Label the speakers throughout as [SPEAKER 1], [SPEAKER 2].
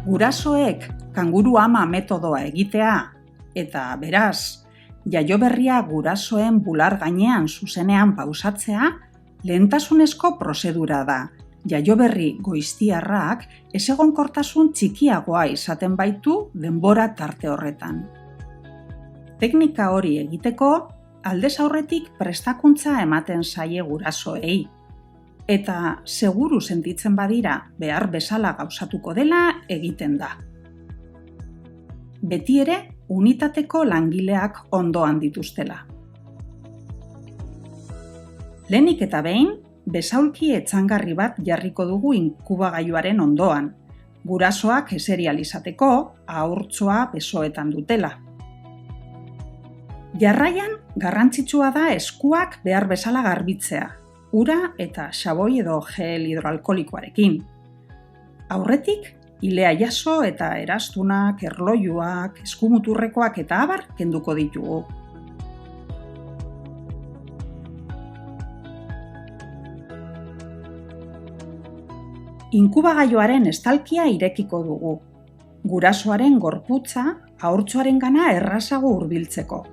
[SPEAKER 1] Gurasoek kanguru ama metodoa egitea eta beraz, jaioberria gurasoen bular gainean zuzenean pausatzea lehentasunezko prozedura da. Jaioberri goiztiarrak ezegonkortasun txikiagoa izaten baitu denbora tarte horretan. Teknika hori egiteko, aldez aurretik prestakuntza ematen zaie gurasoei. Eta seguru sentitzen badira behar bezala gauzatuko dela egiten da. Beti ere, unitateko langileak ondoan dituztela. Lehenik eta behin, besaulki etxangarri bat jarriko dugu inkubagailuaren ondoan, gurasoak eseri ahal izateko ahurtzoa besoetan dutela. Jarraian, garrantzitsua da eskuak behar bezala garbitzea, ura eta xaboi edo gel hidroalkoholikoarekin. Aurretik, ilea jaso eta eraztunak, erlojuak, eskumuturrekoak eta abar kenduko ditugu. Inkubagailuaren estalkia irekiko dugu. Gurasoaren gorputza ahurtzoarengana errazago hurbiltzeko.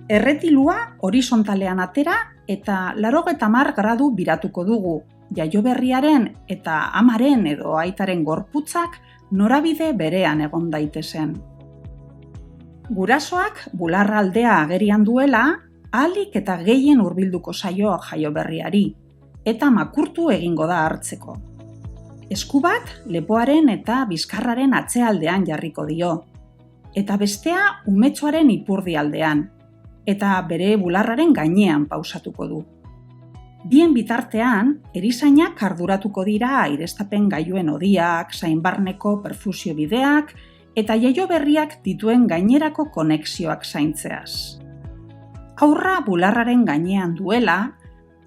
[SPEAKER 1] Erretilua horizontalean atera eta 80 gradu biratuko dugu, jaioberriaren eta amaren edo aitaren gorputzak norabide berean egon daitezen. Gurasoak bularra aldea agerian duela, ahalik eta gehien hurbilduko zaio jaioberriari, eta makurtu egingo da hartzeko. Esku bat lepoaren eta bizkarraren atzealdean jarriko dio, eta bestea umetxoaren ipurdi aldean, eta bere bularraren gainean pausatuko du. Bien bitartean, erizainak arduratuko dira aireztapen gailuen hodiak, zainbarneko perfusio bideak eta jaioberriak dituen gainerako konexioak zaintzeaz. Haurra bularraren gainean duela,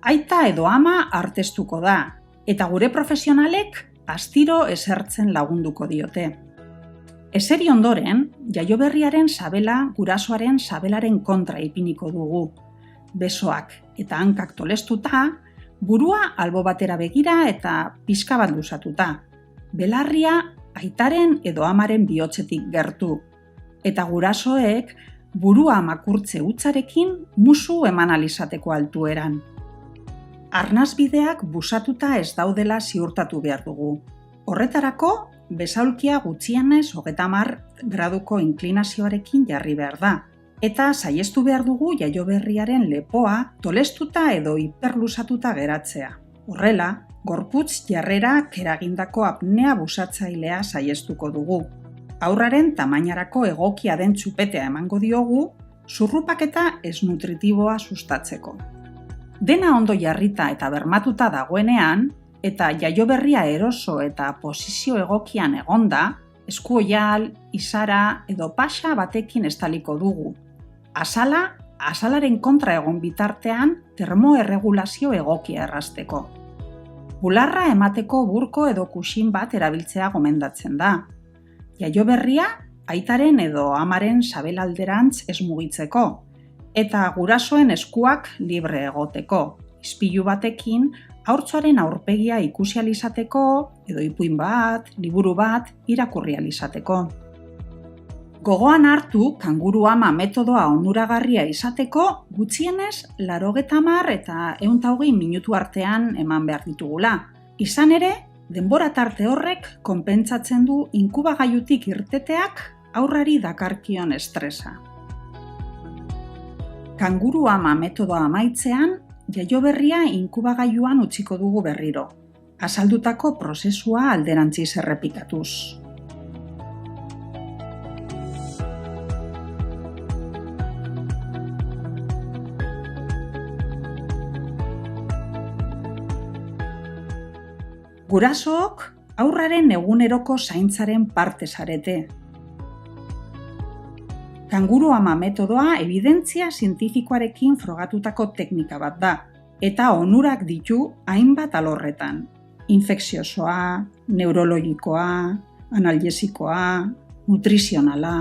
[SPEAKER 1] aita edo ama artestuko da, eta gure profesionalek astiro esertzen lagunduko diote. Eseri ondoren, jaioberriaren sabela gurasoaren sabelaren kontra ipiniko dugu. Besoak eta hankak tolestuta, burua albo batera begira eta pixka bat luzatuta. Belarria aitaren edo amaren bihotzetik gertu. Eta gurasoek burua makurtze hutsarekin musu eman ahal izateko altueran. Arnasbideak busatuta ez daudela ziurtatu behar dugu. Horretarako, besaulkia gutxienez 30 graduko inklinazioarekin jarri behar da. Eta saihestu behar dugu jaioberriaren lepoa tolestuta edo hiperluzatuta geratzea. Horrela, gorputz jarrerak eragindako apnea busatzailea saihestuko dugu. Haurraren tamainarako egokia den txupetea emango diogu, zurrupaketa ez nutritiboa sustatzeko. Dena ondo jarrita eta bermatuta dagoenean, eta jaioberria eroso eta posizio egokian egonda, esku oial, izara edo paxa batekin estaliko dugu. Azalaren kontra egon bitartean termoerregulazio egokia errazteko. Bularra emateko burko edo kuxin bat erabiltzea gomendatzen da. Jaioberria aitaren edo amaren sabelalderantz ez mugitzeko, eta gurasoen eskuak libre egoteko, ispilu batekin haurtzoaren aurpegia ikusi ahal izateko edo ipuin bat, liburu bat irakurri ahal izateko. Gogoan hartu kanguru ama metodoa onuragarria izateko gutxienez 80 eta 120 minutu artean eman behar ditugula. Izan ere, denbora tarte horrek konpentsatzen du inkubagailutik irteteak haurrari dakarkion estresa. Kanguru ama metodoa amaitzean, jaioberria inkubagailuan utziko dugu berriro, azaldutako prozesua alderantziz errepikatuz. Gurasook haurraren eguneroko zaintzaren parte zarete. Kanguru ama metodoa ebidentzia zientifikoarekin frogatutako teknika bat da, eta onurak ditu hainbat alorretan. Infekziosoa, neurologikoa, analgesikoa, nutrizionala.